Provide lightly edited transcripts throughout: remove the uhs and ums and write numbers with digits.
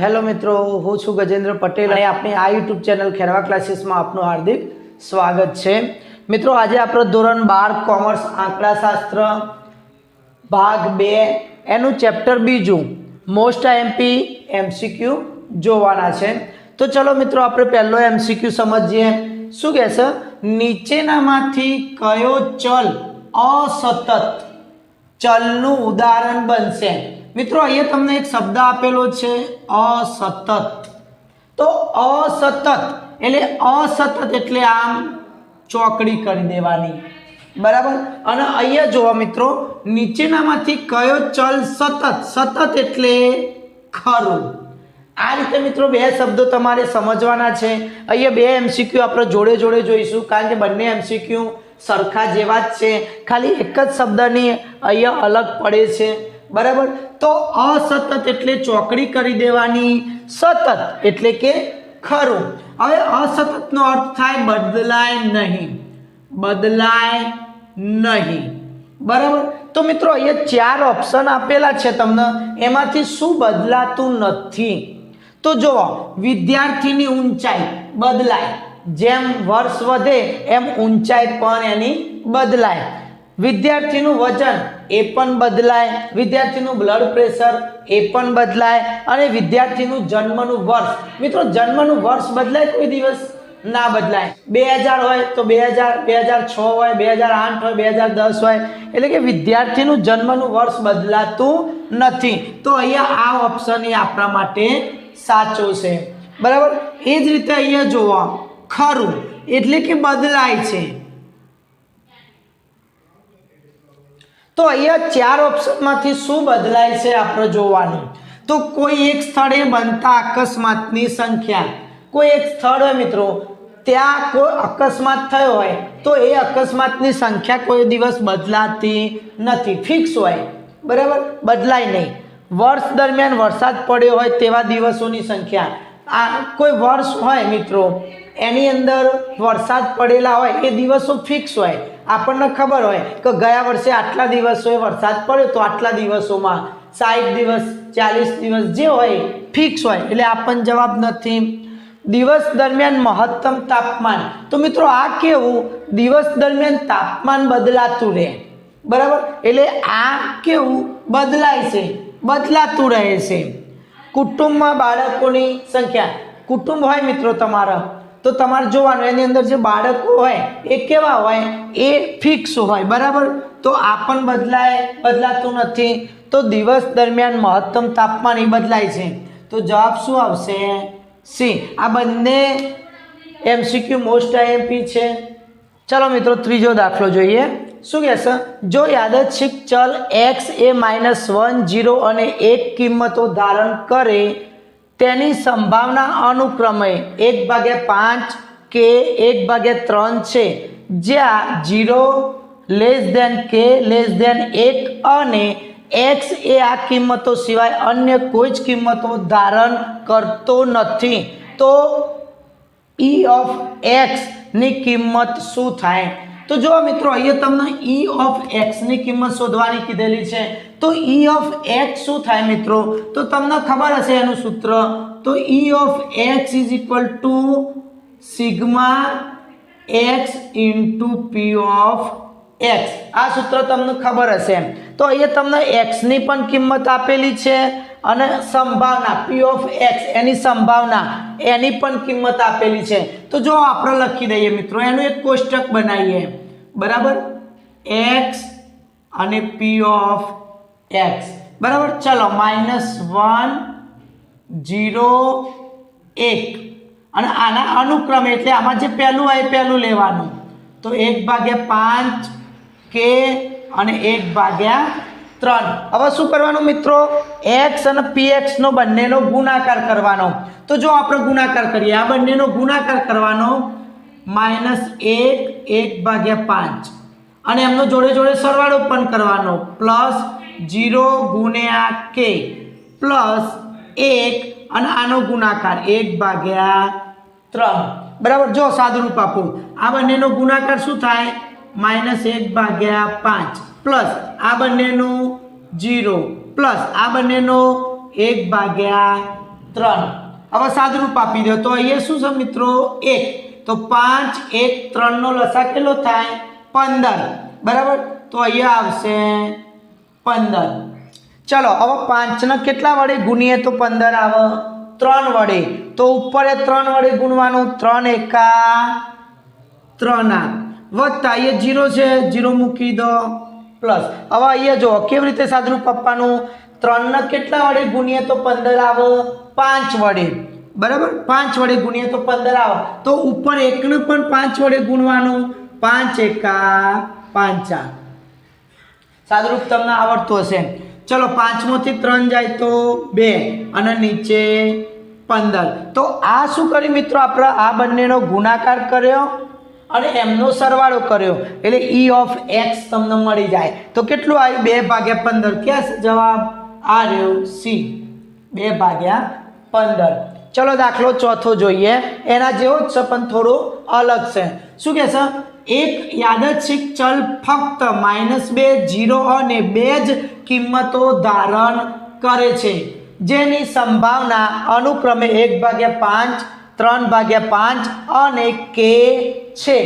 Hello મિત્રો, હું છું ગજેન્દ્ર પટેલ અને આપણી આ યુટ્યુબ ચેનલ ખેરવા ક્લાસીસમાં આપનું હાર્દિક સ્વાગત છે। મિત્રો, આજે આપણો ધોરણ 12 કોમર્સ આંકડાશાસ્ત્ર ભાગ 2 એનું ચેપ્ટર બીજું મોસ્ટ આઈએમપી એમસીક્યુ જોવાના છે। તો ચલો મિત્રો, આપણે પહેલો એમસીક્યુ સમજીએ। શું કહેશે? નીચેનામાંથી કયો ચલ અસતત ચલનું ઉદાહરણ બનશે? મિત્રો, અહીંયા તમને એક શબ્દ આપેલો છે અસતત। તો અસતત એટલે આમ ચોકડી કરી દેવાની, બરાબર। અને અહીંયા જોવા મિત્રો, નીચેનામાંથી કયો ચલ સતત એટલે ખરું। આ રીતે મિત્રો બે શબ્દો તમારે સમજવાના છે। અહીંયા બે એમસીક્યુ આપણે જોડે જોડે જોઈશું, કારણ કે બંને એમસીક્યુ સરખા જેવા જ છે, ખાલી એક જ શબ્દની અહીંયા અલગ પડે છે, બરાબર। તો અસતત એટલે ચોકડી કરી દેવાની, સતત એટલે કે ખરું। હવે અસતતનો અર્થ થાય બદલાય નહીં, બરાબર। તો મિત્રો અહીંયા ચાર ઓપ્શન આપેલા છે તમને, એમાંથી શું બદલાતું નથી? તો જુઓ, વિદ્યાર્થીની ઊંચાઈ બદલાય, જેમ વર્ષ વધે એમ ઊંચાઈ પણ એની બદલાય। વિદ્યાર્થીનું વજન એ પણ બદલાય, વિદ્યાર્થીનું બ્લડ પ્રેશર એ પણ બદલાય, અને વિદ્યાર્થીનું જન્મનું વર્ષ, મિત્રો જન્મનું વર્ષ બદલાય? કોઈ દિવસ ના બદલાય। 2000 હોય તો 2000, 2006 હોય, 2008 હોય, 2010 હોય, એટલે કે વિદ્યાર્થીનું જન્મનું વર્ષ બદલાતું નથી। તો અહીંયા આ ઓપ્શન એ આપણા માટે સાચો છે, બરાબર। એ જ રીતે અહીંયા જોવા, ખરું એટલે કે બદલાય છે। તો અહીંયા ચાર ઓપ્શનમાંથી શું બદલાય છે આપણે જોવાનું। તો કોઈ એક સ્થળે બનતા અકસ્માતની સંખ્યા, કોઈ એક સ્થળ હોય મિત્રો, ત્યાં કોઈ અકસ્માત થયો હોય તો એ અકસ્માતની સંખ્યા કોઈ દિવસ બદલાતી નથી, ફિક્સ હોય, બરાબર, બદલાય નહીં। વર્ષ દરમિયાન વરસાદ પડ્યો હોય તેવા દિવસોની સંખ્યા, આ કોઈ વર્ષ હોય મિત્રો, એની અંદર વરસાદ પડેલા હોય એ દિવસો ફિક્સ હોય, આપણને ખબર હોય કે ગયા વર્ષે આટલા દિવસોએ વરસાદ પડ્યો તો આટલા દિવસોમાં 60 દિવસ 40 દિવસ જે હોય ફિક્સ હોય, એટલે આપણને જવાબ નથી। દિવસ દરમિયાન મહત્તમ તાપમાન, તો મિત્રો આ કેવું, દિવસ દરમિયાન તાપમાન બદલાતું રહે, બરાબર, એટલે આ કેવું બદલાય છે, બદલાતું રહે છે। કુટુંબમાં બાળકોની સંખ્યા, કુટુંબ હોય મિત્રો તમારા, તો તમારે જોવાનું એની અંદર જે બાળકો હોય એ કેવા હોય, એ ફિક્સ હોય, બરાબર। તો આ પણ બદલાતું નથી। તો દિવસ દરમિયાન મહત્તમ તાપમાન એ બદલાય છે, તો જવાબ શું આવશે? સી। આ બંને એમસીક્યુ મોસ્ટ આઈએમપી છે। ચલો મિત્રો, ત્રીજો દાખલો જોઈએ। શું કહેશે? જો યાદચ્છિક ચલ x એ -1, 0 અને 1 કિંમતો ધારણ કરે, તેની સંભાવના અનુક્રમે 1/5 કે 1/3 છે, જ્યાં 0 k 1 અને x એ આ કિંમતો સિવાય અન્ય કોઈ જ કિંમતો ધારણ કરતો નથી, તો e ઓફ x ની કિંમત શું થાય? તો જો મિત્રો, અહીંયા તમને e ઓફ x ની કિંમત શોધવાની કીધેલી છે, તો e ઓફ x શું થાય મિત્રો? તો તમને ખબર હશે એનું સૂત્ર, તો e of x is equal to sigma x into p of x। આ સૂત્ર તમને ખબર હશે। તો અહીંયા તમને x ની પણ કિંમત આપેલી છે અને સંભાવના p ઓફ x એની સંભાવના એની પણ કિંમત આપેલી છે। તો જો આપણે લખી દઈએ મિત્રો, એનું એક કોષ્ટક બનાવીએ, બરાબર, x અને p ઓફ x, બરાબર। ચલો, -1 0 1, અને આના અનુક્રમે એટલે આમાં જે પહેલું હોય એ પહેલું લેવાનું, તો 1/5 કે અને 1/3। હવે શું કરવાનું મિત્રો? x અને px નો બંનેનો ગુણાકાર કરવાનો। તો જો આપણે ગુણાકાર કરીએ, આ બંનેનો ગુણાકાર કરવાનો, -1 1/5, અને એમનો જોડે જોડે સરવાળો પણ કરવાનો, +0 * k +1, અને આનો ગુણાકાર 1/3, બરાબર। જો સાદુરૂપ આપું, આ બંનેનો ગુણાકાર શું થાય? -1/5 પ્લસ આ બંનેનો 0 પ્લસ આ બંનેનો 1/3 3 હવે સાદુરૂપ આપી દો તો અહીંયા શું છે મિત્રો 1 તો 5 1 3 નો લસા કેટલો થાય 15 બરાબર તો અહીંયા આવશે 15 ચલો હવે 5 ને કેટલા વડે ગુણીએ તો 15 આવે 3 વડે તો ઉપર 3 વડે ગુણવાનું 3 એકા 3 વત્તા અહીંયા 0 છે 0 મૂકી દો પ્લસ હવે અહીંયા જો કેવી રીતે સાદુરૂપ આપવાનું 3 ને કેટલા વડે ગુણીએ તો 15 આવે 5 વડે બરાબર 5 વડે ગુણીએ તો 15 આવે તો ઉપર 1 ને પણ 5 વડે ગુણવાનું 5 એકા 5 સાદુરૂપ તમને આવડતું હશે ચલો 5 માંથી 3 જાય તો 2 અને નીચે 15 તો આ શું કર્યું મિત્રો આપણે આ બંનેનો ગુણાકાર કર્યો અને એમનો સરવાળો કર્યો એટલે e ઓફ x તમને મળી જાય તો કેટલું આવ્યું 2/15 ક્યાં છે જવાબ આ રહ્યો C 2/15 ચલો દાખલો ચોથો જોઈએ એના જેવો જ છે પણ થોડો અલગ છે શું કહે છે એક યાદચ્છિક ચલ ફક્ત -2 0 અને 2 જ કિંમતો ધારણ કરે છે જેની સંભાવના અનુક્રમે 1/5 3/5 અને k છે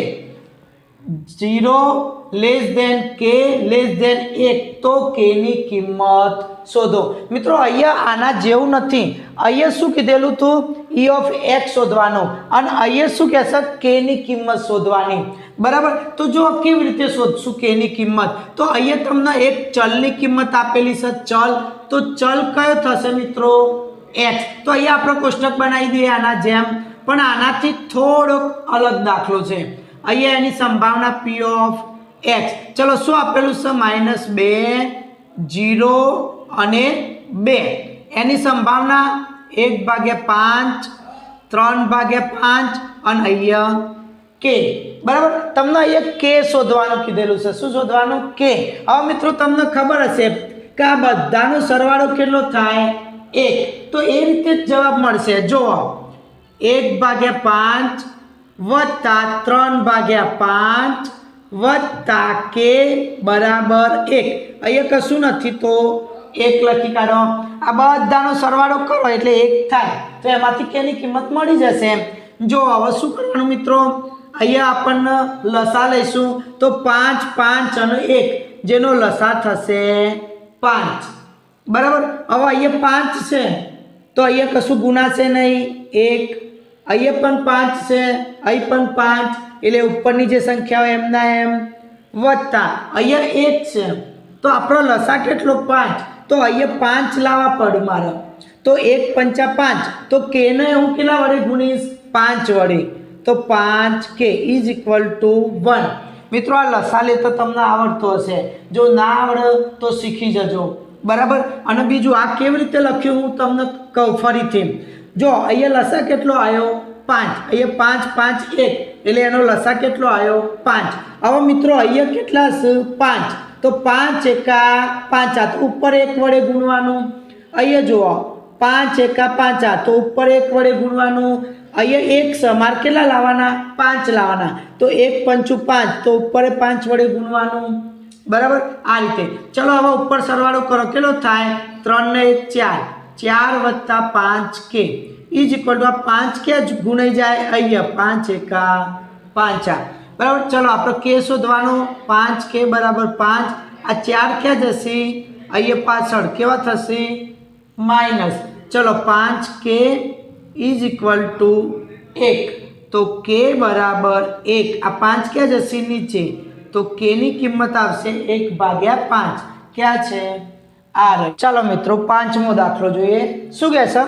0 less than k less than 1 તો k ની કિંમત શોધો મિત્રો અહીંયા આના જેવું નથી અહીંયા શું કીધેલું હતું e ઓફ x શોધવાનું અને અહીંયા શું કહેશે k ની કિંમત શોધવાની બરાબર તો જો કેવી રીતે શોધશું k ની કિંમત તો અહીંયા તમને એક ચલની કિંમત આપેલી છે ચલ તો ચલ કયો થશે મિત્રો x તો અહીંયા આપણે કોષ્ટક બનાવી દઈએ આના જેમ પણ આનાથી થોડોક અલગ દાખલો છે અહીંયા એની સંભાવના p ઓફ x ચલો શું આપેલું છે -2 0 અને 2 એની સંભાવના 1/5 3/5 અને અહીંયા k બરાબર તમને અહીંયા k શોધવાનું કીધેલું છે શું શોધવાનું k હવે મિત્રો તમને ખબર હશે કે આ બધાનો સરવાળો કેટલો થાય 1 તો એ રીતે જ જવાબ મળશે જો 1/5 વત્તા 3/5 વત્તા k બરાબર 1 અહીંયા કશું નથી તો 1 લખી કાઢો આ બધાનો સરવાળો કરો એટલે 1 થાય તો એમાંથી k ની કિંમત મળી જશે જો હવે શું કરવાનું મિત્રો અહીંયા આપણને લસા લઈશું તો 5 5 અને 1 જેનો લસા થશે 5 બરાબર હવે અહીંયા 5 છે તો અહીંયા કશું ગુણાશે નહીં 1 અહીંયા પણ 5 છે અહીં પણ 5 એટલે ઉપરની જે સંખ્યા હોય એમના એમ વત્તા અહીંયા 1 છે તો આપણો લસા કેટલો 5 તો અહીંયા 5 લાવવા પડે મારે તો 1 5 5 તો k ને હું કેટલા વડે ગુણીશ 5 વડે તો 5k ઇઝ ઇક્વલ ટુ 1 મિત્રો આ લસા લેતો તમને આવડતો હશે જો ના આવડે તો શીખી જજો બરાબર અને બીજું આ કેવી રીતે લખ્યું હું તમને કહું ફરીથી જો અહીંયા લસા કેટલો આવ્યો 5 અહીંયા 5 5 1 એટલે એનો લસા કેટલો આવ્યો 5 હવે મિત્રો અહીંયા કેટલા છે 5 તો 5 એકા 5 આ તો ઉપર 1 વડે ગુણવાનું અહીંયા જુઓ 5 એકા 5 આ તો ઉપર 1 વડે ગુણવાનું અહીંયા 1 સમાર કેટલા લાવવાના 5 લાવવાના તો 1 5 5 તો ઉપર 5 વડે ગુણવાનું બરાબર આ રીતે ચલો હવે ઉપર સરવાળો કરો કેટલો થાય 3 ને 1 4 વત્તા 5k ઇઝ ઇક્વલ ટુ આ 5 કે જ ગુણાઈ જાય અહીંયા 5 એકા 5 બરાબર ચલો આપણે k શોધવાનો 5k બરાબર 5 આ 4 ક્યાં જશે અહીંયા પાછળ કેવા થશે માઇનસ ચલો 5k ઇઝ ઇક્વલ ટુ 1 તો k બરાબર 1 આ 5 ક્યાં જશે નીચે તો k ની કિંમત આવશે 1/5 ક્યાં છે આ ચાલો મિત્રો પાંચમો દાખલો જોઈએ શું કહે છે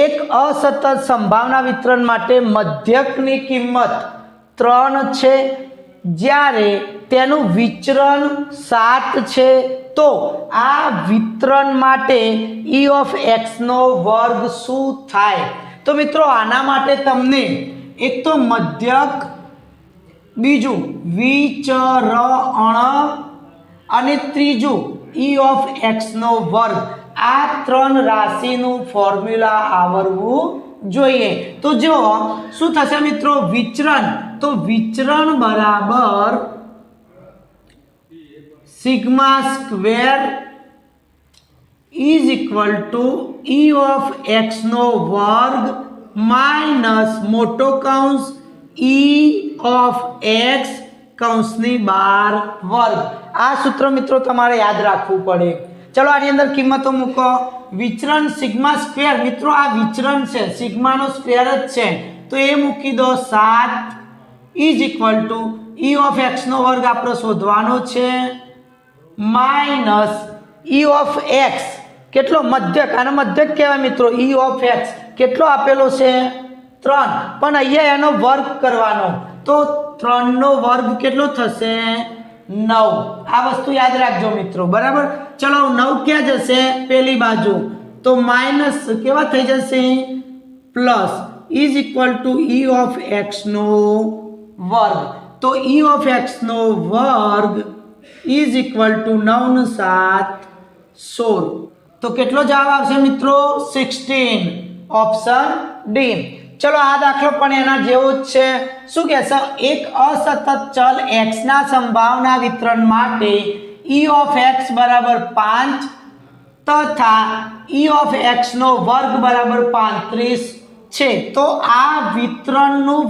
એક અસતત સંભાવના વિતરણ માટે મધ્યકની કિંમત 3 છે જ્યારે તેનું વિચરણ 7 છે તો આ વિતરણ માટે e ઓફ x નો વર્ગ શું થાય તો મિત્રો આના માટે તમને એક તો મધ્યક બીજું વિચરણ અને ત્રીજું e ઓફ x નો વર્ગ આ 3 રાશિનું ફોર્મ્યુલા આવડવું જોઈએ તો જો શું થશે મિત્રો વિચરણ તો વિચરણ બરાબર sigma square is equal to e of x નો વર્ગ માઇનસ મોટો કૌંસ e ઓફ x કૌંસની બહાર વર્ગ. આ સૂત્ર મિત્રો તમારે યાદ રાખવું પડે. ચલો આની અંદર કિંમતો મૂકો. વિચરણ સિગ્મા સ્ક્વેર, મિત્રો આ વિચરણ છે, સિગ્માનો સ્ક્વેર જ છે, તો એ મૂકી દો 7 is equal to e of x નો વર્ગ આપણો શોધવાનો છે માઇનસ e ઓફ x કેટલો મધ્યક, આનો મધ્યક કહેવાય મિત્રો. e ઓફ x કેટલો આપેલો છે 3, પણ અહીંયા એનો વર્ગ કરવાનો, તો 3 નો વર્ગ કેટલો થશે 9. આ વસ્તુ યાદ રાખજો મિત્રો, બરાબર. ચલો 9 ક્યાં જશે પેલી બાજુ, તો માઇનસ કેવા થઈ જશે plus is equal to e of x નો વર્ગ. તો e ઓફ x નો વર્ગ ઇઝ ઇક્વલ ટુ 9 ને 7 16. તો કેટલો જવાબ આવશે મિત્રો 16, ઓપ્શન ડી. ચલો આ દાખલો પણ એના જેવો જ છે. શું કહેશે, એક અસતત ચલ x ના સંભાવના વિતરણ માટે e ઓફ x બરાબર 5 તથા e ઓફ x નો વર્ગ બરાબર 35 છે. તો આ વિતરણનું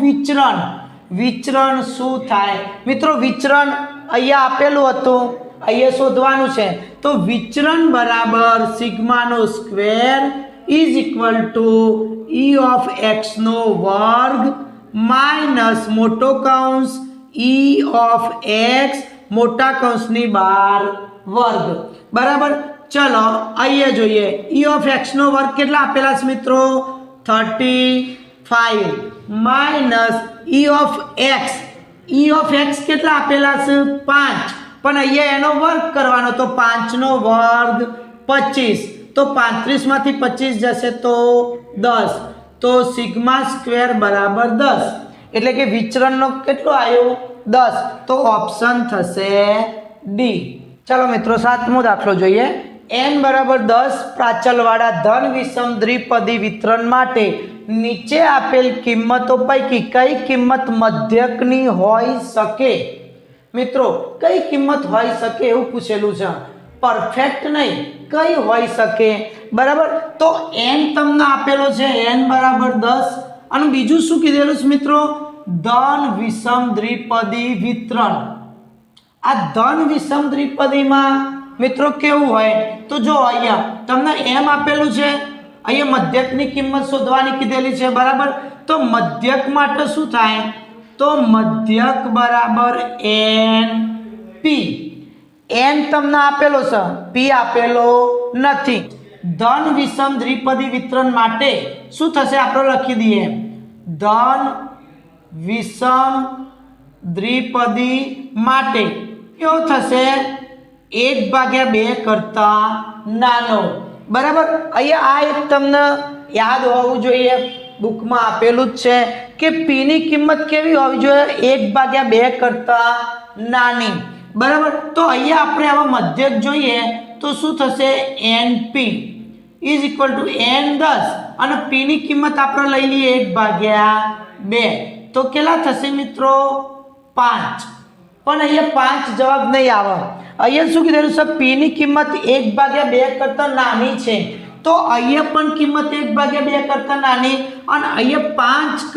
વિચરણ શું થાય મિત્રો? વિચરણ અહીંયા આપેલું હતું, અહીંયા શોધવાનું છે. તો વિચરણ બરાબર સિગ્માનો square is equal to e of x નો વર્ગ માઇનસ મોટો કૌંસ e ઓફ x મોટા કૌંસની બહાર વર્ગ, બરાબર. ચલો અહીંયા જોઈએ, e ઓફ x નો વર્ગ કેટલા આપેલા છે મિત્રો 35 માઇનસ e ઓફ x કેટલા આપેલા છે 5, પણ અહીંયા એનો વર્ગ કરવાનો, તો 5 નો વર્ગ 25, તો 35 માંથી 25 જશે તો 10, તો સિગ્મા સ્ક્વેર બરાબર 10, એટલે કે વિચરણનો કેટલો આવ્યો 10, તો ઓપ્શન થશે ડી. ચલો મિત્રો 7મો દાખલો જોઈએ. n બરાબર 10 પ્રાચલવાળા ધન વિષમ દ્વિપદી વિતરણ માટે નીચે આપેલ કિંમતો પૈકી કઈ કિંમત મધ્યકની હોઈ શકે? મિત્રો કઈ કિંમત હોઈ શકે એવું પૂછેલું છે, પરફેક્ટ નહીં, કઈ હોઈ શકે, બરાબર. તો n તમને આપેલો છે n બરાબર 10, અને બીજું શું કીધેલું છે મિત્રો ધન વિષમ દ્વિપદી વિતરણ. આ ધન વિષમ દ્વિપદીમાં મિત્રો કેવું હોય, તો જો અહીંયા તમને m આપેલું છે, અહીંયા મધ્યકની કિંમત શોધવાની કીધેલી છે, બરાબર. તો મધ્યક માટે શું થાય, તો મધ્યક બરાબર n p. n તમને આપેલો છે, p આપેલો નથી. ધન વિષમ દ્વિપદી વિતરણ માટે શું થશે આપણે લખી દઈએ, ધન વિષમ દ્વિપદી માટે કેવો થશે 1/2 કરતા નાનો, બરાબર. અહીંયા આ એક તમને યાદ હોવું જોઈએ, બુકમાં આપેલું જ છે કે p ની કિંમત કેવી હોવી જોઈએ 1/2 કરતા નાની, બરાબર. તો અહીંયા આપણે આવા મધ્યક જોઈએ તો શું થશે np is equal two n 10, અને p ની કિંમત આપણે લઈ લઈએ 1/2, તો કેટલા થશે મિત્રો 5, પણ અહીંયા 5 જવાબ નહીં આવે. અહીંયા શું કીધેલું છે p ની કિંમત 1/2 કરતા નાની છે, તો અહીંયા પણ કિંમત 1/2 કરતા નાની, અને અહીંયા 5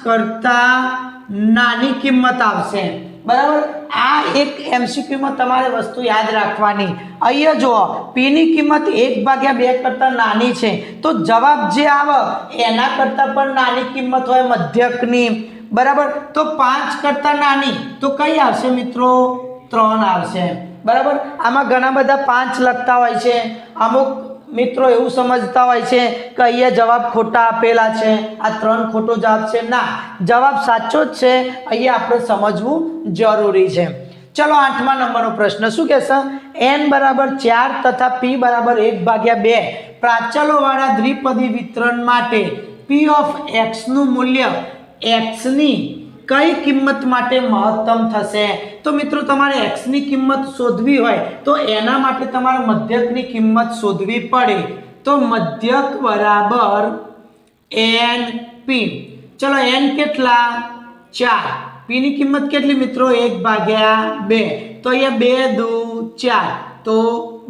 કરતા નાની કિંમત આવશે, બરાબર. આ એક MCQ માં તમારે વસ્તુ યાદ રાખવાની. અહીંયા જુઓ p ની કિંમત 1/2 કરતા નાની છે, તો જવાબ જે આવે એના કરતાં પણ નાની કિંમત હોય મધ્યકની, બરાબર. તો 5 કરતા નાની તો કઈ આવશે મિત્રો 3 આવશે, બરાબર. આમાં ઘણા બધા 5 લખતા હોય છે, અમુક મિત્રો એવું સમજતા હોય છે કે અહીંયા જવાબ ખોટા આપેલા છે, આ 3 ખોટો જવાબ છે. ના, જવાબ સાચો જ છે, અહીંયા આપણે સમજવું જરૂરી છે. ચલો 8મા નંબરનો પ્રશ્ન શું કહેશે, n બરાબર 4 તથા p બરાબર 1/2 પ્રાચલોવાળા દ્વિપદી વિતરણ માટે p ઓફ x નું મૂલ્ય x ની કઈ કિંમત માટે મહત્તમ થશે? તો મિત્રો તમારે x ની કિંમત શોધવી હોય તો એના માટે તમારે મધ્યકની કિંમત શોધવી પડે. તો મધ્યક બરાબર np. ચલો n કેટલા 4, p ની કિંમત કેટલી મિત્રો 1/2, તો અહીંયા 2 દુ 4, તો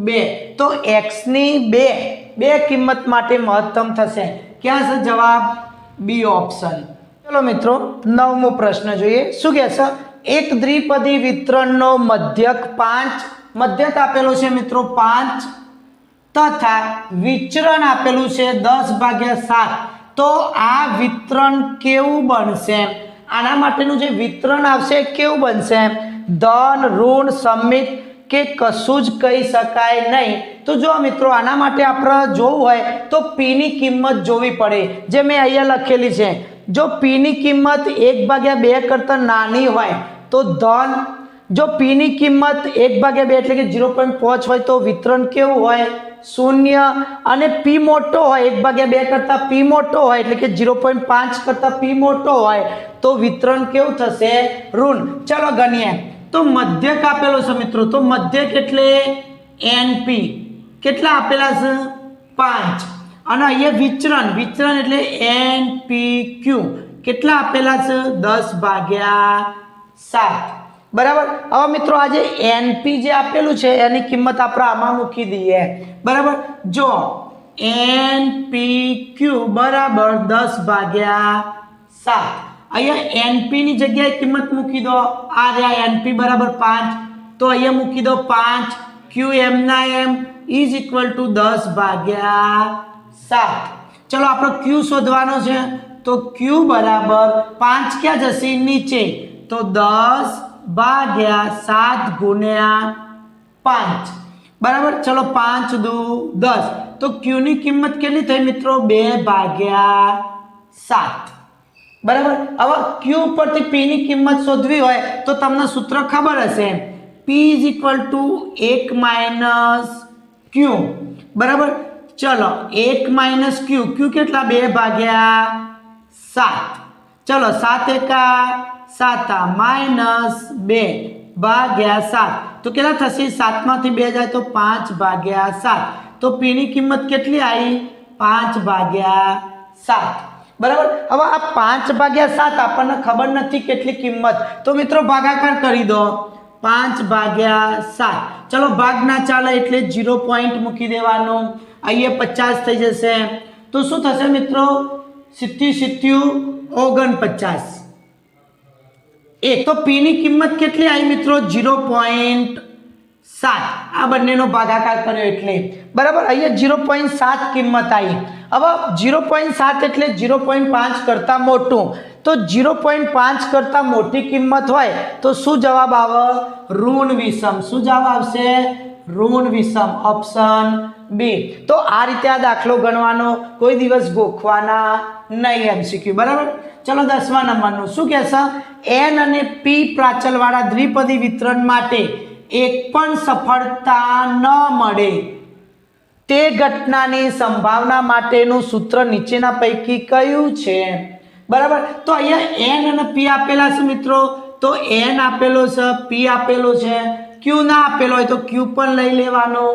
2 તો x ની 2 કિંમત માટે મહત્તમ થશે. ક્યાં છે જવાબ? B option. ચલો મિત્રો 9મો પ્રશ્ન જોઈએ. શું કહે છે? એક દ્વિપદી વિતરણનો મધ્યક 5, મધ્યક આપેલો છે મિત્રો 5 તથા વિચરણ આપેલું છે 10/7. તો આ વિતરણ કેવું બનશે? આના માટેનું જે વિતરણ આવશે કેવું બનશે? ધન, ઋણ, સમિત કે કશું જ કહી શકાય નહીં. તો જો મિત્રો આના માટે આપણે જોવું હોય તો p ની કિંમત જોવી પડે, જે મેં અહીંયા લખેલી છે. જો p ની કિંમત 1/2 કરતાં નાની હોય તો ધન, જો p ની કિંમત 1/2 એટલે કે 0.5 હોય તો વિતરણ કેવું હોય? 0. અને p મોટો હોય, 1/2 કરતાં p મોટો હોય એટલે કે 0.5 કરતાં p મોટો હોય તો વિતરણ કેવું થશે? ઋણ. ચલો ગણીએ. તો મધ્યક આપેલો છે મિત્રો, તો મધ્યક એટલે np. કેટલા આપેલા છે? 5. અને અહીંયા વિચરણ એટલે npq. કેટલા આપેલા છે? 10/7. બરાબર. હવે મિત્રો આ જે np જે આપેલું છે એની કિંમત આપણે આમાં મૂકી દઈએ. બરાબર. જો npq બરાબર 10/7. અહીંયા np ની જગ્યાએ કિંમત મૂકી દો. આ રહ્યા np બરાબર 5, તો અહીંયા મૂકી દો 5. q m ના m ઇઝ ઇક્વલ ટુ 10/7. ચલો આપણો q શોધવાનો છે. તો q બરાબર 5 ક્યાં જશે? નીચે. તો 10/7 ગુણ્યા 5. બરાબર. ચલો 5 દુ 10. તો q ની કિંમત કેટલી થઈ મિત્રો? 2/7. બરાબર. હવે q પરથી p ની કિંમત શોધવી હોય તો તમને સૂત્ર ખબર હશે. p = 1 - q. બરાબર. ચલો 1 - q. q કેટલા? 2/7. ચલો 7 એકા 7 -2/7. તો કેટલા થશે? 7 માંથી 2 જાય તો 5/7. તો p ની કિંમત કેટલી આવી? 5/7. બરાબર. હવે આ 5/7 આપણને ખબર નથી કેટલી કિંમત, તો મિત્રો ભાગાકાર કરી દો. 5/7. ચલો ભાગ ના ચાલે એટલે 0 પોઈન્ટ મૂકી દેવાનો. અહીંયા 50 થઈ જશે. તો શું થશે મિત્રો? 70 49. તો p ની કિંમત કેટલી આવી મિત્રો? 0.7. આ બંનેનો ભાગાકાર કર્યો એટલે. બરાબર. અહીંયા 0.7 કિંમત આવી. હવે 0.7 એટલે 0.5 કરતાં મોટું. તો 0.5 કરતાં મોટી કિંમત હોય તો શું જવાબ આવે? ઋણ વિષમ. શું જવાબ આવશે? ઋણ વિષમ. Option B. તો આ રીતે આ દાખલો ગણવાનો, કોઈ દિવસ ગોખવાના નહીં MCQ. બરાબર. ચલો 10મા નંબરનું શું કહેશે? n અને p પ્રાચલવાળા દ્વિપદી વિતરણ માટે એક પણ સફળતા ન મળે તે ઘટનાની સંભાવના માટેનું સૂત્ર નીચેના પૈકી કયું છે? બરાબર. તો અહીંયા n અને p આપેલા છે મિત્રો, તો n આપેલો છે, p આપેલો છે. q ના આપેલો હોય તો q પણ લઈ લેવાનો.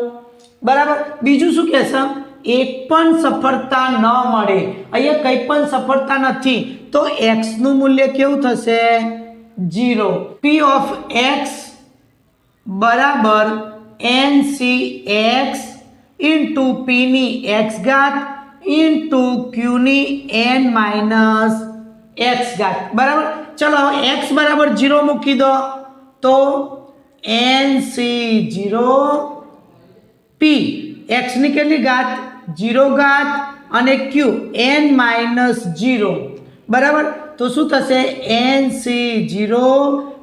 બરાબર. બીજું શું કહેશે? એક પણ સફળતા ન મળે. અહીંયા કંઈ પણ સફળતા નથી તો x નું મૂલ્ય કેવું થશે? 0. p of x બરાબર nCx ઇન્ટુ p ની x ઘાત ઇન્ટુ q ની n માઇનસ x ઘાત. બરાબર. ચલો x બરાબર 0 મૂકી દો. તો nC0 p x ની કેટલી ઘાત? 0 ઘાત અને q n માઇનસ 0. બરાબર. તો શું થશે? nC0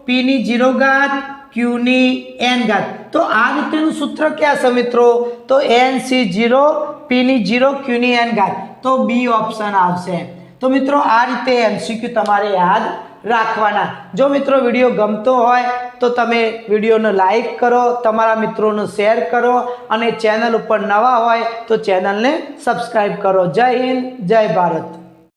p ની 0 ઘાત q ની n ઘાત. તો આ રીતેનું સૂત્ર ક્યાં છે મિત્રો? તો nC0 p ની 0 q ની n ઘાત. તો બી ઓપ્શન આવશે. તો મિત્રો આ રીતે MCQ તમારે યાદ રાખવાના. જો મિત્રો વિડીયો ગમતો હોય તો તમે વિડીયોને લાઈક કરો, તમારા મિત્રોને શેર કરો અને ચેનલ ઉપર નવા હોય તો ચેનલને સબસ્ક્રાઈબ કરો. જય હિન્દ, જય ભારત.